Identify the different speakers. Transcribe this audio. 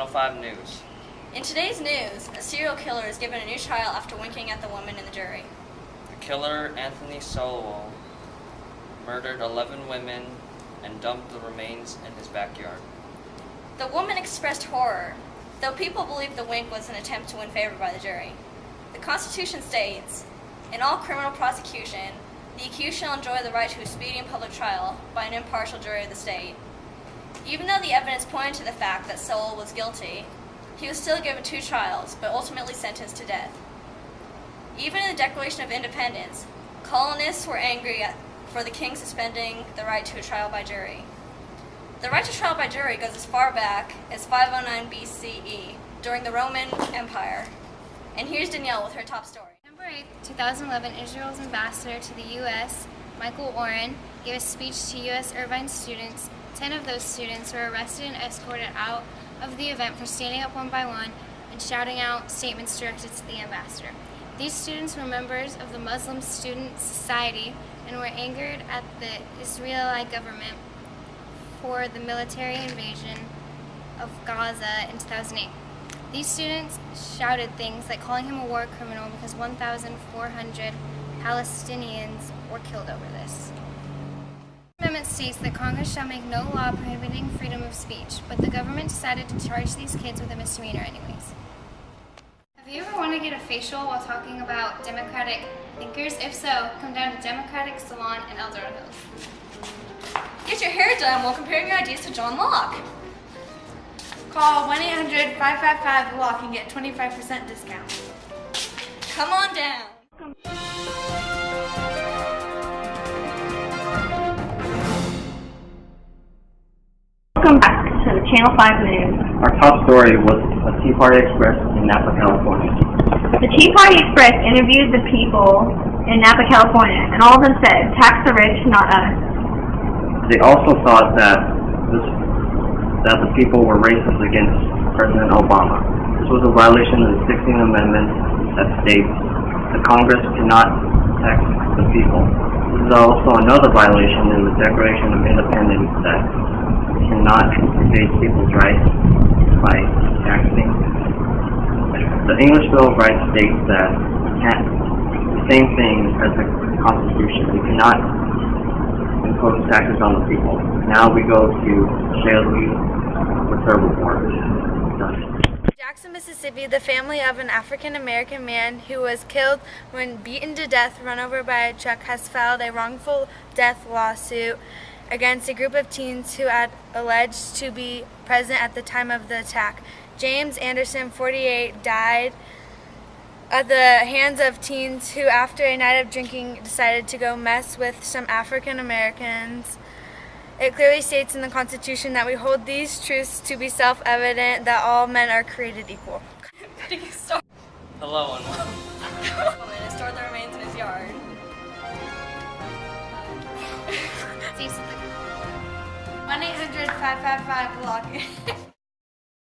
Speaker 1: Channel 5 News.
Speaker 2: In today's news, a serial killer is given a new trial after winking at the woman in the jury.
Speaker 1: The killer, Anthony Sowell, murdered 11 women and dumped the remains in his backyard.
Speaker 2: The woman expressed horror, though people believe the wink was an attempt to win favor by the jury. The Constitution states, "In all criminal prosecution, the accused shall enjoy the right to a speedy and public trial by an impartial jury of the state." Even though the evidence pointed to the fact that Sowell was guilty, he was still given 2 trials, but ultimately sentenced to death. Even in the Declaration of Independence, colonists were angry for the king suspending the right to a trial by jury. The right to trial by jury goes as far back as 509 BCE, during the Roman Empire. And here's Danielle with her top story.
Speaker 3: November 8, 2011, Israel's ambassador to the U.S., Michael Oren, gave a speech to U.S. Irvine students. 10 of those students were arrested and escorted out of the event for standing up one by one and shouting out statements directed to the ambassador. These students were members of the Muslim Student Society and were angered at the Israeli government for the military invasion of Gaza in 2008. These students shouted things like calling him a war criminal because 1,400 Palestinians were killed over this. The amendment states that Congress shall make no law prohibiting freedom of speech, but the government decided to charge these kids with a misdemeanor anyways. Have you ever wanted to get a facial while talking about Democratic thinkers? If so, come down to Democratic Salon in El Dorado Hills.
Speaker 2: Get your hair done while comparing your ideas to John Locke.
Speaker 4: Call 1-800-555-LOCK and get 25% discount.
Speaker 2: Come on down.
Speaker 5: Welcome back to the Channel 5 News.
Speaker 6: Our top story was a Tea Party Express in Napa, California.
Speaker 5: The Tea Party Express interviewed the people in Napa, California, and all of them said, "Tax the rich, not us."
Speaker 6: They also thought that the people were racist against President Obama. This was a violation of the 16th Amendment that states the Congress cannot tax the people. This is also another violation in the Declaration of Independence that cannot invade people's rights by taxing. The English Bill of Rights states that the same thing as the Constitution. You cannot impose taxes on the people. Now we go to Shaylee with her report.
Speaker 4: Jackson, Mississippi, the family of an African-American man who was killed when beaten to death, run over by a truck, has filed a wrongful death lawsuit against a group of teens who had alleged to be present at the time of the attack. James Anderson, 48, died at the hands of teens who, after a night of drinking, decided to go mess with some African Americans. It clearly states in the Constitution that we hold these truths to be self-evident, that all men are created equal.
Speaker 1: Hello and welcome.
Speaker 2: Woman and stored the remains in his yard.
Speaker 4: 1-800-555-LOCK.